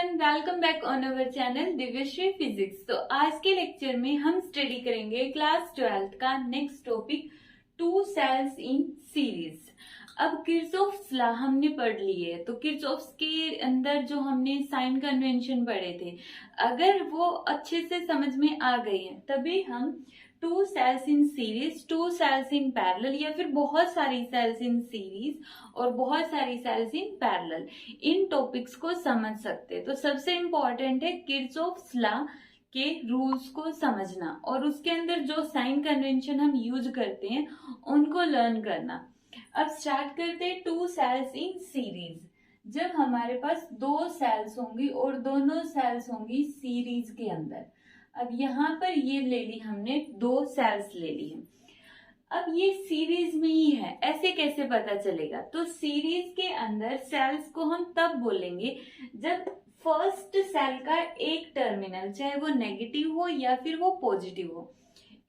Everyone, welcome back on our channel Divyashri physics. तो आज के लेक्चर में हम स्टडी करेंगे क्लास 12th का next topic two cells in series. अब किरचॉफ्स लॉ हमने पढ़ ली है, तो किरचॉफ्स के अंदर जो हमने साइन कन्वेंशन पढ़े थे, अगर वो अच्छे से समझ में आ गए हैं तभी हम two cells in series, two cells in parallel या फिर बहुत सारी सेल्स इन सीरीज और बहुत सारी सेल्स इन पैरेलल, इन टॉपिक्स को समझ सकते हैं। तो सबसे इम्पोर्टेंट है किरचॉफ्स लॉ के रूल्स को समझना और उसके अंदर जो साइन कन्वेंशन हम यूज करते हैं उनको लर्न करना। अब स्टार्ट करते हैं टू सेल्स इन सीरीज। जब हमारे पास दो सेल्स होंगी और दोनों सेल्स होंगी सीरीज के अंदर। अब यहाँ पर ये ले ली हमने, दो सेल्स ले ली है। अब ये सीरीज में ही है, ऐसे कैसे पता चलेगा? तो सीरीज के अंदर सेल्स को हम तब बोलेंगे जब फर्स्ट सेल का एक टर्मिनल, चाहे वो नेगेटिव हो या फिर वो पॉजिटिव हो,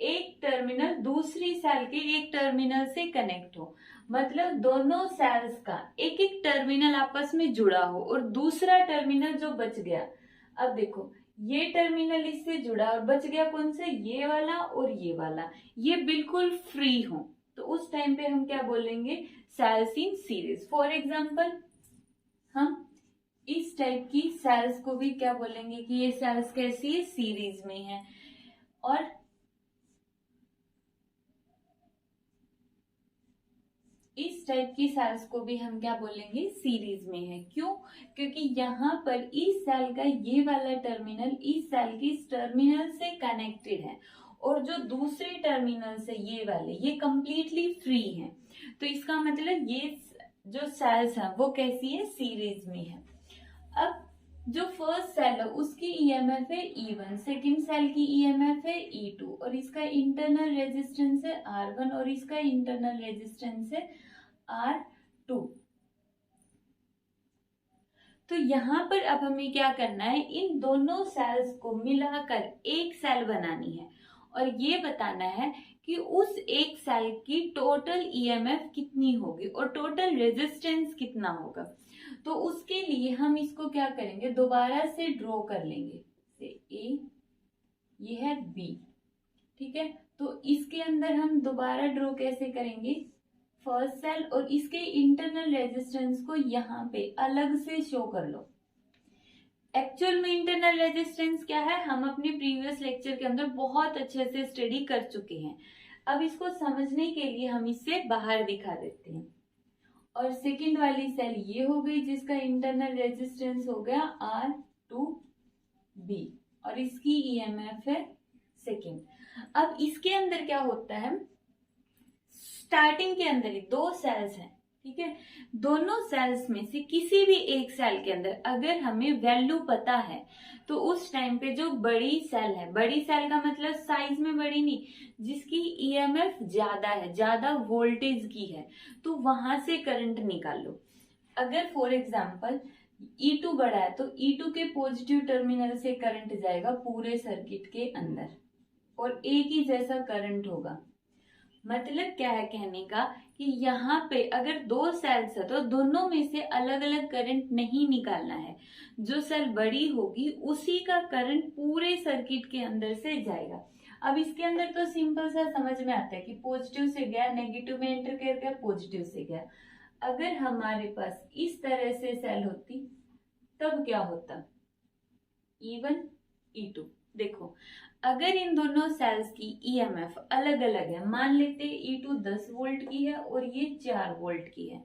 एक टर्मिनल दूसरी सेल के एक टर्मिनल से कनेक्ट हो। मतलब दोनों सेल्स का एक एक टर्मिनल आपस में जुड़ा हो और दूसरा टर्मिनल जो बच गया, अब देखो ये टर्मिनल इससे जुड़ा और बच गया कौन से, ये वाला और ये वाला, ये बिल्कुल फ्री हो, तो उस टाइम पे हम क्या बोलेंगे? Cells in series. For example हम इस टाइप की सेल्स को भी क्या बोलेंगे कि ये सेल्स कैसी है? सीरीज में है। और इस टाइप की सेल्स को भी हम क्या बोलेंगे? सीरीज में है। क्यों? क्योंकि यहाँ पर इस सेल का ये वाला टर्मिनल इस सेल की इस टर्मिनल से कनेक्टेड है और जो दूसरे टर्मिनल से ये वाले, ये कंप्लीटली फ्री है। तो इसका मतलब ये जो सेल्स है वो कैसी है? सीरीज में है। अब जो फर्स्ट सेल है उसकी ईएमएफ है E1, सेकेंड सेल की ईएमएफ है E2 और इसका इंटरनल रेजिस्टेंस है R1 और इसका इंटरनल रेजिस्टेंस है R2। तो यहाँ पर अब हमें क्या करना है? इन दोनों सेल्स को मिलाकर एक सेल बनानी है और ये बताना है कि उस एक सेल की टोटल ईएमएफ कितनी होगी और टोटल रेजिस्टेंस कितना होगा। तो उसके लिए हम इसको क्या करेंगे? दोबारा से ड्रॉ कर लेंगे। से ए, ये है बी, ठीक है। तो इसके अंदर हम दोबारा ड्रॉ कैसे करेंगे? फर्स्ट सेल और इसके इंटरनल रेजिस्टेंस को यहाँ पे अलग से शो कर लो। एक्चुअल में इंटरनल रेजिस्टेंस क्या है, हम अपने प्रीवियस लेक्चर के अंदर बहुत अच्छे से स्टडी कर चुके हैं। अब इसको समझने के लिए हम इसे बाहर दिखा देते हैं। और सेकेंड वाली सेल ये हो गई जिसका इंटरनल रेजिस्टेंस हो गया R2B और इसकी ईएमएफ है सेकेंड। अब इसके अंदर क्या होता है? स्टार्टिंग के अंदर ही दो सेल्स हैं, ठीक है। दोनों सेल्स में से किसी भी एक सेल के अंदर अगर हमें वैल्यू पता है तो उस टाइम पे जो बड़ी सेल है, बड़ी सेल का मतलब साइज में बड़ी नहीं, जिसकी ईएमएफ ज्यादा है, ज्यादा वोल्टेज की है, तो वहां से करंट निकालो। अगर फॉर एग्जांपल E2 बड़ा है तो E2 के पॉजिटिव टर्मिनल से करंट जाएगा पूरे सर्किट के अंदर और एक ही जैसा करंट होगा। मतलब क्या है कहने का कि यहाँ पे अगर दो सेल्स है तो दोनों में से अलग अलग करंट नहीं निकालना है। जो सेल बड़ी होगी उसी का करंट पूरे सर्किट के अंदर से जाएगा। अब इसके अंदर तो सिंपल सा समझ में आता है कि पॉजिटिव से गया, नेगेटिव में एंटर कर गया, पॉजिटिव से गया। अगर हमारे पास इस तरह से सेल होती तब क्या होता? E1 E2। देखो अगर इन दोनों सेल्स की ईएमएफ अलग अलग है, मान लेते E2 10 वोल्ट की है और ये 4 वोल्ट की है,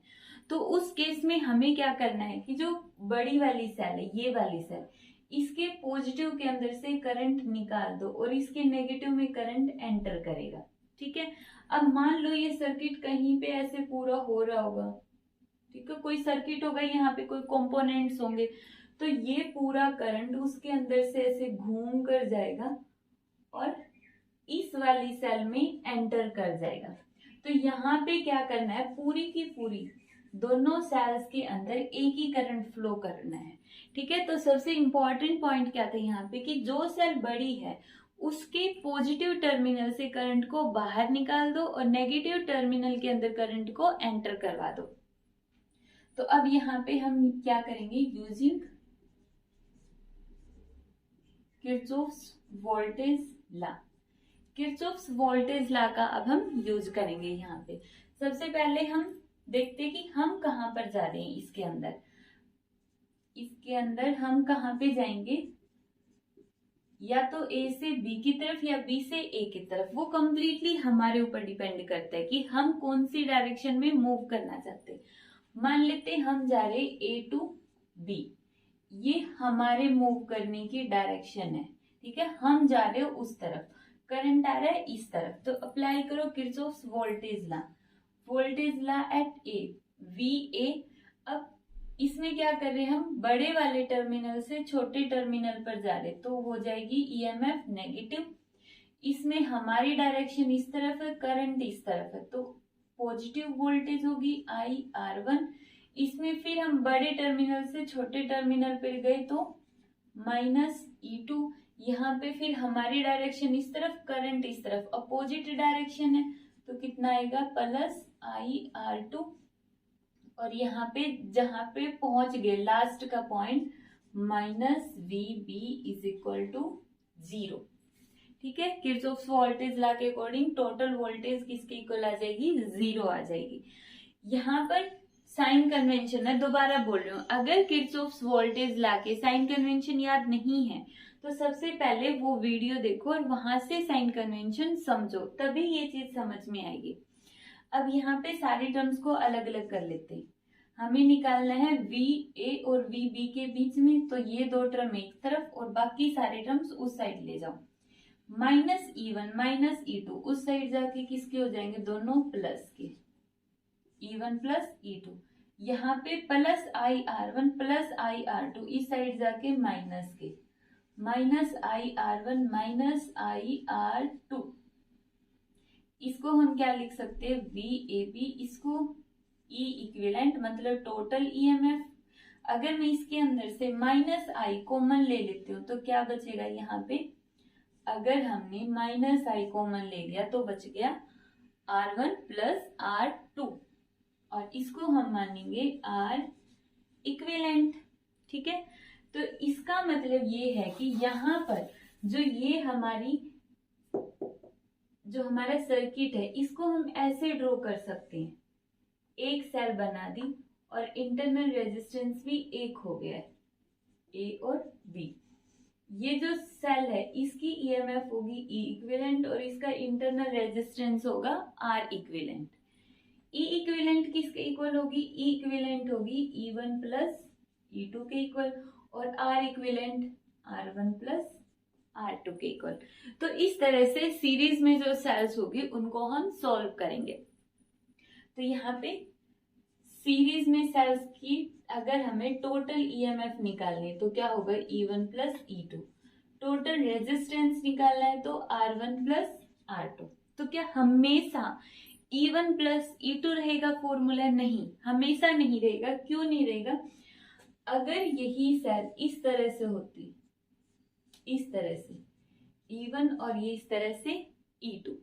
तो उस केस में हमें क्या करना है कि जो बड़ी वाली सेल है, ये वाली सेल, इसके पॉजिटिव के अंदर से करंट निकाल दो और इसके नेगेटिव में करंट एंटर करेगा, ठीक है। अब मान लो ये सर्किट कहीं पे ऐसे पूरा हो रहा होगा, ठीक है, कोई सर्किट होगा, यहाँ पे कोई कंपोनेंट्स होंगे, तो ये पूरा करंट उसके अंदर से ऐसे घूम कर जाएगा और इस वाली सेल में एंटर कर जाएगा। तो यहाँ पे क्या करना है? पूरी की पूरी दोनों सेल्स के अंदर एक ही करंट फ्लो करना है, ठीक है। तो सबसे इंपॉर्टेंट पॉइंट क्या था यहाँ पे कि जो सेल बड़ी है उसके पॉजिटिव टर्मिनल से करंट को बाहर निकाल दो और नेगेटिव टर्मिनल के अंदर करंट को एंटर करवा दो। तो अब यहाँ पे हम क्या करेंगे? Using Kirchhoff's voltage law. Kirchhoff's voltage law का अब हम यूज करेंगे यहाँ पे। सबसे पहले हम देखते हैं कि हम कहाँ पर जा रहे हैं इसके अंदर। इसके अंदर हम कहाँ पे जाएंगे, या तो ए से बी की तरफ या बी से ए की तरफ। वो कंप्लीटली हमारे ऊपर डिपेंड करता है कि हम कौन सी डायरेक्शन में मूव करना चाहते हैं। मान लेते हम जा रहे ए टू बी, ये हमारे मूव करने की डायरेक्शन है, ठीक है। हम जा रहे हो उस तरफ, करंट आ रहा है इस तरफ, तो अप्लाई करो Kirchhoff's voltage law. Voltage law at A, V A. अब इसमें क्या कर रहे हैं हम, बड़े वाले टर्मिनल से छोटे टर्मिनल पर जा रहे, तो हो जाएगी ईएमएफ नेगेटिव। इसमें हमारी डायरेक्शन इस तरफ है, करंट इस तरफ है, तो पॉजिटिव वोल्टेज होगी IR1। इसमें फिर हम बड़े टर्मिनल से छोटे टर्मिनल पर गए तो -E2। यहाँ पे फिर हमारी डायरेक्शन इस तरफ, करंट इस तरफ, अपोजिट डायरेक्शन है, तो कितना आएगा +IR2। और यहाँ पे जहां पे पहुंच गए लास्ट का पॉइंट -VB = 0, ठीक है। किरचॉफ्स वोल्टेज लॉ के अकॉर्डिंग टोटल वोल्टेज किसके इक्वल आ जाएगी, 0 आ जाएगी। यहाँ पर साइन कन्वेंशन है, दोबारा बोल रही हूँ, अगर किरचॉफ्स वोल्टेज लॉ के साइन कन्वेंशन याद नहीं है तो सबसे पहले वो वीडियो देखो और वहां से साइन कन्वेंशन समझो, तभी ये चीज समझ में आएगी। अब यहाँ पे सारी टर्म्स को अलग अलग कर लेते हैं। हमें निकालना है VA और VB के बीच में, तो ये दो टर्म एक तरफ और बाकी सारे टर्म्स उस साइड ले जाओ। -E1 -E2 उस साइड जाके किसके हो जाएंगे, दोनों प्लस के, E1 + E2। यहाँ पे +IR1 +IR2 इस साइड जाके माइनस के, -IR1 -IR2। इसको हम क्या लिख सकते हैं, VAB। इसको E इक्विवेलेंट मतलब टोटल EMF। अगर मैं इसके अंदर से -I कॉमन ले लेती हूँ तो क्या बचेगा यहाँ पे, अगर हमने -I कॉमन ले लिया तो बच गया R1 + R2, और इसको हम मानेंगे R इक्विवेलेंट, ठीक है। तो इसका मतलब ये है कि यहाँ पर जो हमारा सर्किट है, इसको हम ऐसे ड्रॉ कर सकते हैं। एक सेल बना दी और इंटरनल रेजिस्टेंस भी एक हो गया है, ए और बी। ये जो सेल है इसकी ईएमएफ होगी ई इक्विवेलेंट और इसका इंटरनल रेजिस्टेंस होगा आर इक्विवेलेंट। ई इक्विवेलेंट किसके इक्वल होगी, ई इक्विवेलेंट होगी E1 + E2 के इक्वल, और आर इक्विवेलेंट R1 + R2 के इक्वल। तो इस तरह से सीरीज में जो सेल्स होगी उनको हम सॉल्व करेंगे। तो यहाँ पे सीरीज में सेल्स की अगर हमें टोटल ईएमएफ निकालनी है तो क्या होगा, E1 + E2। टोटल रेजिस्टेंस निकालना है तो R1 + R2। तो क्या हमेशा E1 + E2 रहेगा फॉर्मूला, नहीं, हमेशा नहीं रहेगा। क्यों नहीं रहेगा, अगर यही सेल इस तरह से होती, इस तरह से E1 और ये इस तरह से E2,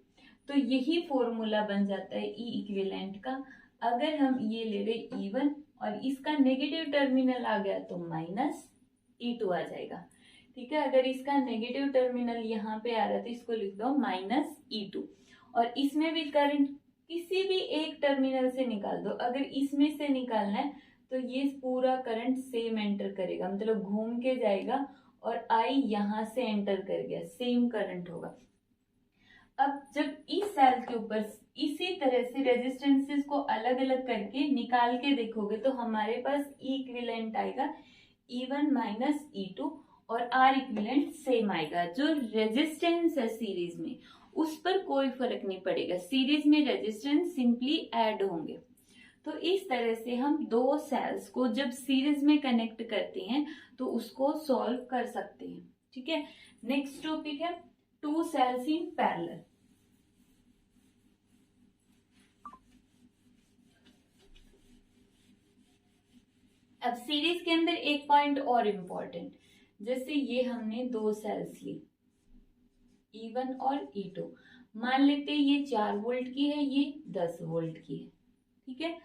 तो यही फॉर्मूला बन जाता है ई इक्विवेलेंट का। अगर हम ये ले रहे E1 और इसका नेगेटिव टर्मिनल आ गया तो -E2 आ जाएगा, ठीक है। अगर इसका नेगेटिव टर्मिनल यहाँ पे आ रहा है तो इसको लिख दो -E2, और इसमें भी करंट किसी भी एक टर्मिनल से निकाल दो। अगर इसमें से निकालना है तो ये पूरा करंट सेम एंटर करेगा, मतलब घूम के जाएगा और I यहाँ से एंटर कर गया, सेम करंट होगा। अब जब इस सेल के ऊपर इसी तरह से रेजिस्टेंसेस को अलग अलग करके निकाल के देखोगे तो हमारे पास ई इक्विवेलेंट आएगा E1 - E2 और आर इक्विवेलेंट सेम आएगा। जो रेजिस्टेंस है सीरीज में उस पर कोई फर्क नहीं पड़ेगा, सीरीज में रेजिस्टेंस सिंपली ऐड होंगे। तो इस तरह से हम दो सेल्स को जब सीरीज में कनेक्ट करते हैं तो उसको सॉल्व कर सकते हैं, ठीक है। नेक्स्ट टॉपिक है टू सेल्स इन पैरेलल। अब सीरीज के अंदर एक पॉइंट और इम्पोर्टेंट, जैसे ये हमने दो सेल्स ली E1 और E2, मान लेते हैं ये 4 वोल्ट की है, ये 10 वोल्ट की है, ठीक है।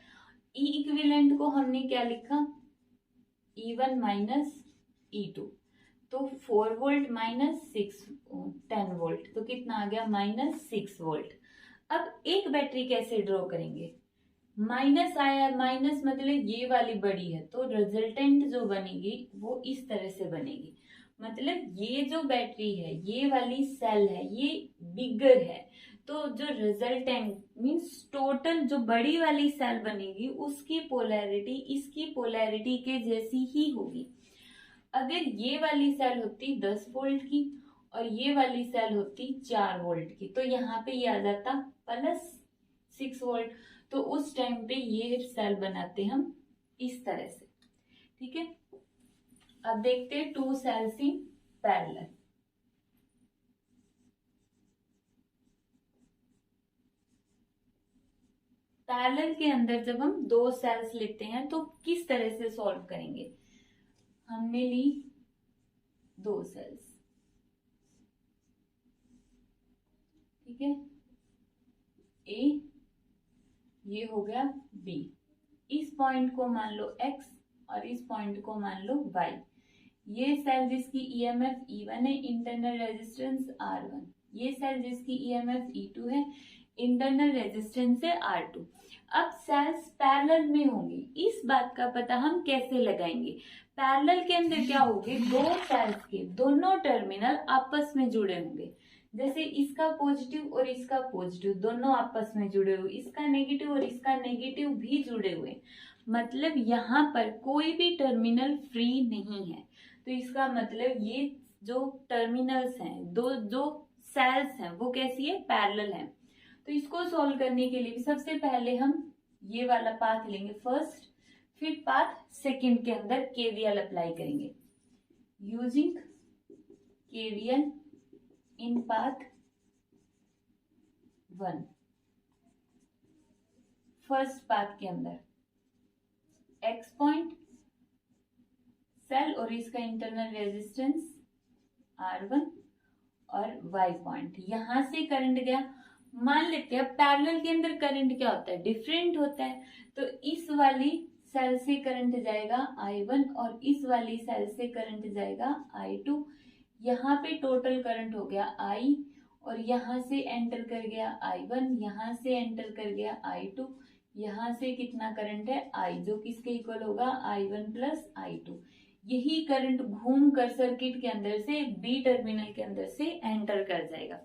ई इक्विवेलेंट को हमने क्या लिखा, E1 - E2। तो 4 वोल्ट माइनस 10 वोल्ट, तो कितना आ गया -6 वोल्ट। अब एक बैटरी कैसे ड्रॉ करेंगे, माइनस आया, माइनस मतलब ये वाली बड़ी है, तो रिजल्टेंट जो बनेगी वो इस तरह से बनेगी। मतलब ये जो बैटरी है, ये वाली सेल है, ये बिगर है, तो जो रिजल्टेंट मीन्स टोटल जो बड़ी वाली सेल बनेगी उसकी पोलैरिटी इसकी पोलैरिटी के जैसी ही होगी। अगर ये वाली सेल होती 10 वोल्ट की और ये वाली सेल होती 4 वोल्ट की, तो यहाँ पे ये आ जाता +6 वोल्ट। तो उस टाइम पे ये सेल बनाते हम इस तरह से, ठीक है। अब देखते हैं 2 सेल्स इन पैरेलल। पैरेलल के अंदर जब हम 2 सेल्स लेते हैं तो किस तरह से सॉल्व करेंगे। हमने ली 2 सेल्स, ठीक है, ए, ये हो गया बी। इस पॉइंट को मान लो x और इस पॉइंट को मान लो y। ये सेल जिसकी ईएमएफ E1 है, इंटरनल रेजिस्टेंस R1। ये सेल जिसकी ईएमएफ E2 है, इंटरनल रेजिस्टेंस है R2। अब सेल्स पैरेलल में होंगी, इस बात का पता हम कैसे लगाएंगे। पैरेलल के अंदर क्या होंगे, दो सेल्स के दोनों टर्मिनल आपस में जुड़े होंगे। जैसे इसका पॉजिटिव और इसका पॉजिटिव दोनों आपस में जुड़े हुए, इसका नेगेटिव और इसका नेगेटिव भी जुड़े हुए, मतलब यहाँ पर कोई भी टर्मिनल फ्री नहीं है। तो इसका मतलब ये जो टर्मिनल्स हैं, दो जो सेल्स हैं वो कैसी है, पैरेलल है। तो इसको सॉल्व करने के लिए सबसे पहले हम ये वाला पाथ लेंगे फर्स्ट, फिर पाथ सेकंड के अंदर केवीएल अप्लाई करेंगे। यूजिंग केवीएल इन पाथ 1, फर्स्ट पाथ के अंदर एक्स पॉइंट सेल और इसका इंटरनल रेजिस्टेंस R1 और y पॉइंट, यहां से करंट गया। मान लेते हैं पैरेलल के अंदर करंट क्या होता है, डिफरेंट होता है। तो इस वाली सेल से करंट जाएगा I1 और इस वाली सेल से करंट जाएगा I2। यहाँ पे टोटल करंट हो गया I और यहाँ से एंटर कर गया I1, यहाँ से एंटर कर गया I2, यहाँ से कितना करंट है I, जो किसके इक्वल होगा I1 प्लस I2। यही करंट घूम कर सर्किट के अंदर से बी टर्मिनल के अंदर से एंटर कर जाएगा।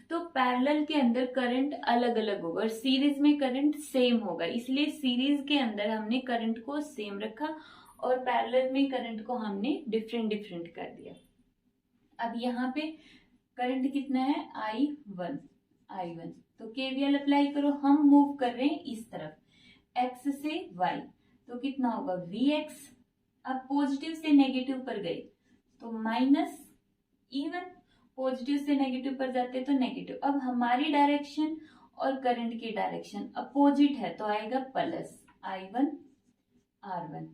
तो पैरेलल के अंदर करंट अलग अलग होगा और सीरीज में करंट सेम होगा, इसलिए सीरीज के अंदर हमने करंट को सेम रखा और पैरेलल में करंट को हमने डिफरेंट डिफरेंट कर दिया। अब यहाँ पे करंट कितना है I1, तो केवीएल अप्लाई करो। हम मूव कर रहे हैं इस तरफ x से y, तो कितना होगा Vx। अब पॉजिटिव से नेगेटिव पर गए तो -E1, पॉजिटिव से नेगेटिव पर जाते तो नेगेटिव। अब हमारी डायरेक्शन और करंट की डायरेक्शन अपोजिट है तो आएगा प्लस I1 R1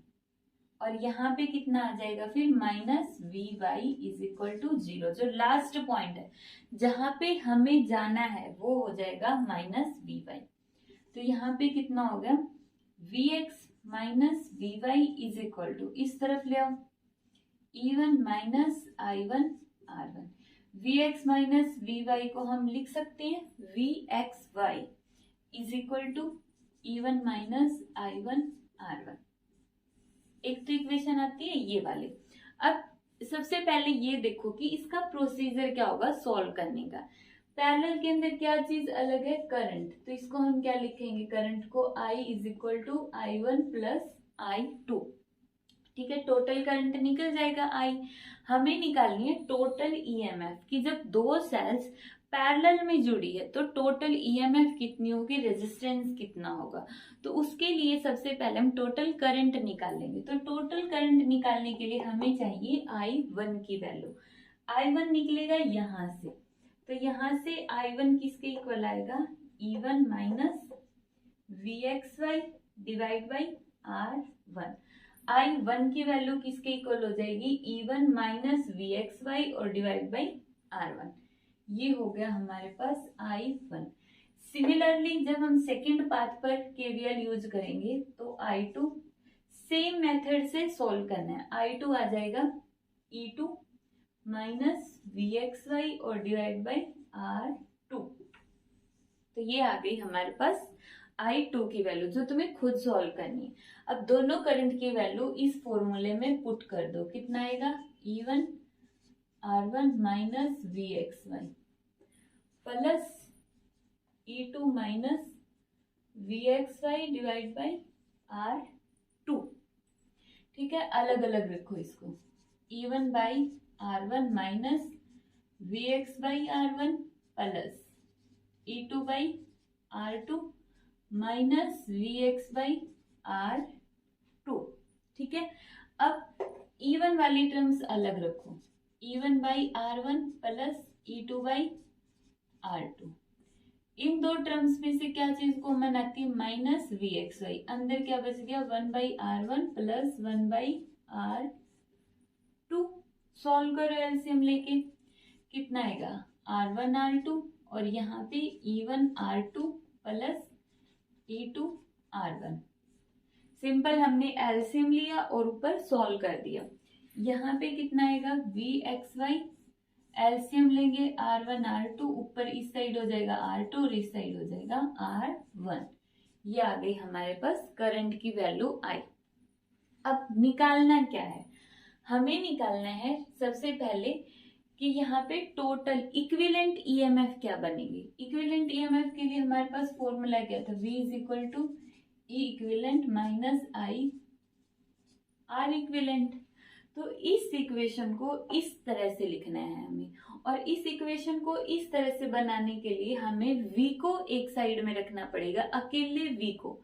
और यहाँ पे कितना आ जाएगा फिर -Vy इज इक्वल टू 0। जो लास्ट पॉइंट है जहां पे हमें जाना है वो हो जाएगा -Vy। तो यहाँ पे कितना हो गया Vx minus Vy is equal to, इस तरफ ले आओ E1 minus I1 R1। Vx minus Vy को हम लिख सकते हैं Vxy is equal to E1 minus I1 R1। एक तो इक्वेशन आती है ये वाले। अब सबसे पहले ये देखो कि इसका प्रोसीजर क्या होगा सॉल्व करने का। पैरेलल के अंदर क्या चीज अलग है, करंट, तो इसको हम क्या लिखेंगे, करंट को I is equal to I1 plus I2, ठीक है। टोटल करंट निकल जाएगा I। हमें निकालनी है टोटल ईएमएफ कि जब दो सेल्स पैरेलल में जुड़ी है तो टोटल ईएमएफ कितनी होगी, रेजिस्टेंस कितना होगा। तो उसके लिए सबसे पहले हम टोटल करंट निकालेंगे। तो टोटल करंट निकालने के लिए हमें चाहिए I1 की वैल्यू। I1 निकलेगा यहाँ से, तो यहाँ से I1 किसके इक्वल आएगा, E1 minus Vxy divide by R1। I1 की वैल्यू किसके इक्वल हो जाएगी, E1 माइनस Vxy और डिवाइड बाई R1। ये हो गया हमारे पास I1। सिमिलरली जब हम सेकेंड पाथ पर केवीएल यूज करेंगे तो I2 सेम मेथड से सॉल्व करना है। I2 आ जाएगा E2 माइनस VXY और डिवाइड बाई R2। तो ये आ गई हमारे पास I2 की वैल्यू जो तुम्हें खुद सॉल्व करनी है। अब दोनों करंट की वैल्यू इस फॉर्मूले में पुट कर दो, कितना आएगा E1 R1 minus VXY plus E2 minus VXY divide by R2। ठीक है, अलग अलग रखो इसको। E1 by R1 minus VX by R1 plus E2 by R2 minus VX by R2। ठीक है, अब E1 वाली टर्म्स अलग रखो। E1 by R1 plus E2 by R2। इन दो टर्म्स में से क्या चीज कॉमन आती है, माइनस VXY। अंदर क्या बच गया, 1 by R1 plus 1 by R2। Solve करो एलसीएम लेके, कितना आएगा R1 R2 और यहाँ पे E1 R2 plus E2 R1। Simple, हमने एलसीएम लिया और ऊपर सॉल्व कर दिया। यहाँ पे कितना आएगा VXY, एलसीएम लेंगे R1 R2, ऊपर इस साइड हो जाएगा R2 और इस साइड हो जाएगा R1। ये आ गई हमारे पास करंट की वैल्यू आई। अब निकालना क्या है, हमें निकालना है सबसे पहले कि यहाँ पे टोटल इक्विवेलेंट ईएमएफ क्या बनेगी। इक्विवेलेंट ईएमएफ के लिए हमारे पास फॉर्मूला क्या था, V is equal to E equivalent minus I R equivalent. तो इस इक्वेशन को इस तरह से लिखना है हमें, और इस इक्वेशन को इस तरह से बनाने के लिए हमें V को एक साइड में रखना पड़ेगा, अकेले V को।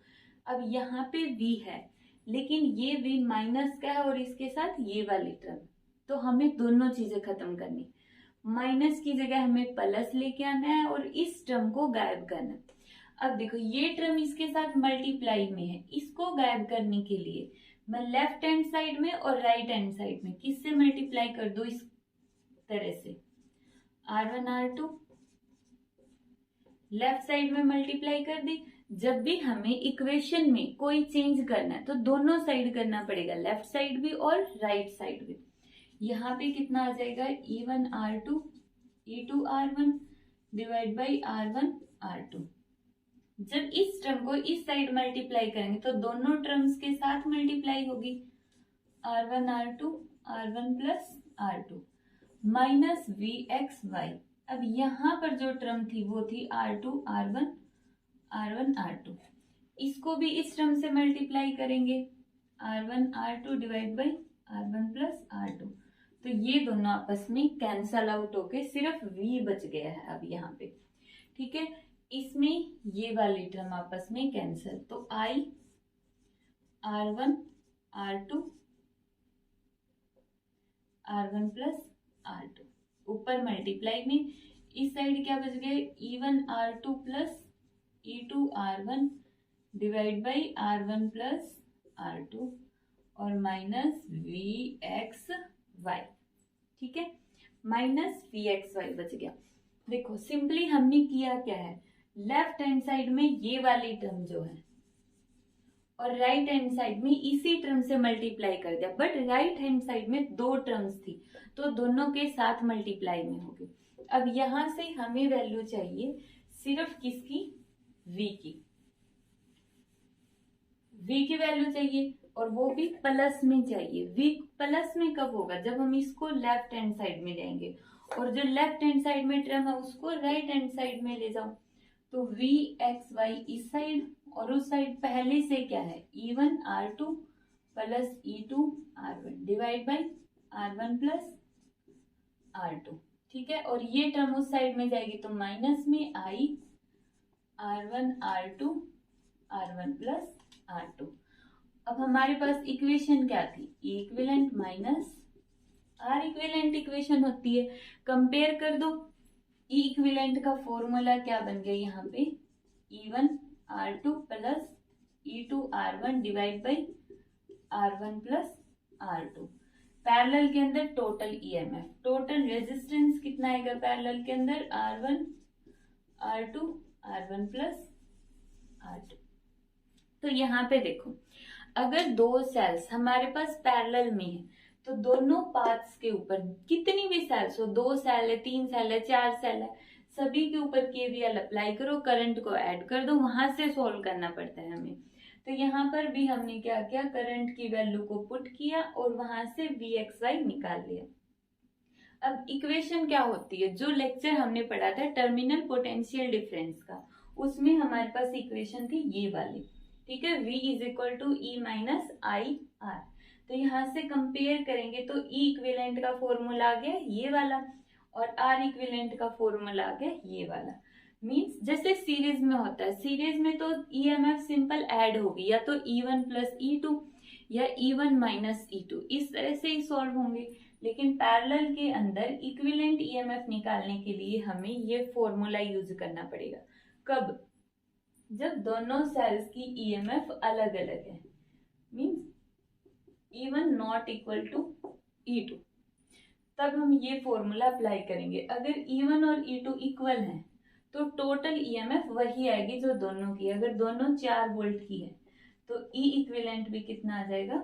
अब यहाँ पे V है, लेकिन ये V माइनस का है और इसके साथ ये वाली टर्म, तो हमें दोनों चीजें खत्म करनी। माइनस की जगह हमें प्लस लेके आना है और इस टर्म को गायब करना है। अब देखो ये टर्म इसके साथ मल्टीप्लाई में है, इसको गायब करने के लिए मैं लेफ्ट हैंड साइड में और राइट हैंड साइड में किससे मल्टीप्लाई कर दो, इस तरह से R1 R2 लेफ्ट साइड में मल्टीप्लाई कर दी। जब भी हमें इक्वेशन में कोई चेंज करना है तो दोनों साइड करना पड़ेगा, लेफ्ट साइड भी और राइट साइड भी। यहाँ पे कितना आ जाएगा E1 R2 E2 R1 divide by R1 R2। जब इस टर्म को इस साइड मल्टीप्लाई करेंगे तो दोनों टर्म्स के साथ मल्टीप्लाई होगी, R1 R2 R1 plus R2 minus VXY। अब यहाँ पर जो टर्म थी वो थी R2 R1 R1 R2, इसको भी इस टर्म से मल्टीप्लाई करेंगे, R1 R2 divide by R1 plus R2। तो ये दोनों आपस में कैंसल आउट होके सिर्फ V बच गया है अब यहाँ पे। ठीक है, इसमें ये वाली टर्म आपस में कैंसल, तो I R1 R2 R1 plus R2 ऊपर मल्टीप्लाई में, इस साइड क्या बच गए E1 R2 plus E2 R1 divide by R1 plus R2 और माइनस VXY। ठीक है, माइनस VXY बच गया। देखो सिंपली हमने किया क्या है, लेफ्ट हैंड साइड में ये वाली टर्म जो है और राइट हैंड साइड में इसी टर्म से मल्टीप्लाई कर दिया, बट राइट हैंड साइड में दो टर्म्स थी तो दोनों के साथ मल्टीप्लाई में होगी। अब यहां से हमें वैल्यू चाहिए सिर्फ किसकी, V की। V की वैल्यू चाहिए और वो भी प्लस में चाहिए। V प्लस में कब होगा, जब हम इसको लेफ्ट हैंड साइड में लेंगे, और जो लेफ्ट हैंड साइड में टर्म है उसको राइट हैंड साइड में ले जाओ। तो VXY इस साइड और उस साइड पहले से क्या है E1 R2 plus E2 R1 divide by R1 plus R2। ठीक है, और ये टर्म उस साइड में जाएगी तो माइनस में I R1 R2 R1 plus R2। अब हमारे पास इक्वेशन क्या थी, E equivalent minus R equivalent equation होती है। कंपेयर कर दो, E इक्विवेलेंट का फॉर्मूला क्या बन गया यहाँ पे, E1 R2 plus E2 R1 divide by R1 plus R2। Parallel के अंदर टोटल EMF, टोटल रेजिस्टेंस कितना आएगा पैरेलल के अंदर, R1 R2 R1 plus R2। तो यहाँ पे देखो, अगर दो सेल्स हमारे पास पैरेलल में है तो दोनों पाथ्स के ऊपर कितनी भी सेल्स हो, 2 सेल है, 3 सेल है, 4 सेल है, सभी के ऊपर केवीएल अप्लाई करो, करंट को ऐड कर दो, वहां से सोल्व करना पड़ता है हमें। तो यहाँ पर भी हमने क्या किया, करंट की वैल्यू को पुट किया और वहां से VXY निकाल लिया। अब इक्वेशन क्या होती है, जो लेक्चर हमने पढ़ा था टर्मिनल पोटेंशियल डिफरेंस का, उसमें हमारे पास इक्वेशन थी ये वाली, ठीक है, V is equal to E minus I R. तो यहाँ से कंपेयर करेंगे तो E इक्विवेलेंट का फॉर्मूला आ गया ये वाला और R इक्विवेलेंट का फॉर्मूला आ गया ये वाला। मींस जैसे सीरीज में होता है, सीरीज में तो EMF सिंपल ऐड होगी, या तो E1 प्लस E2 या E1 माइनस E2, इस तरह से ही सॉल्व होंगे। लेकिन पैरेलल के अंदर इक्विवेलेंट EMF निकालने के लिए हमें ये फॉर्मूला यूज करना पड़ेगा। कब, जब दोनों सेल्स की EMF अलग अलग है, means E1 not equal to E2, तब हम ये फॉर्मूला अप्लाई करेंगे। अगर E1 और E2 इक्वल हैं तो टोटल EMF वही आएगी जो दोनों की। अगर दोनों 4 वोल्ट की है तो E इक्विवेलेंट भी कितना आ जाएगा,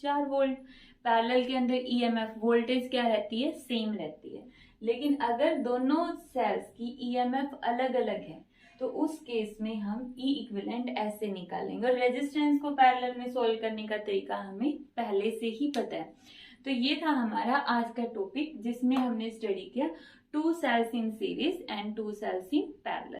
4 वोल्ट। पैरेलल के अंदर EMF वोल्टेज क्या रहती है, सेम रहती है। लेकिन अगर दोनों सेल्स की EMF अलग अलग है तो उस केस में हम E इक्विवेलेंट ऐसे निकालेंगे। और रेजिस्टेंस को पैरेलल में सोल्व करने का तरीका हमें पहले से ही पता है। तो ये था हमारा आज का टॉपिक, जिसमें हमने स्टडी किया 2 cells in series and 2 cells in parallel.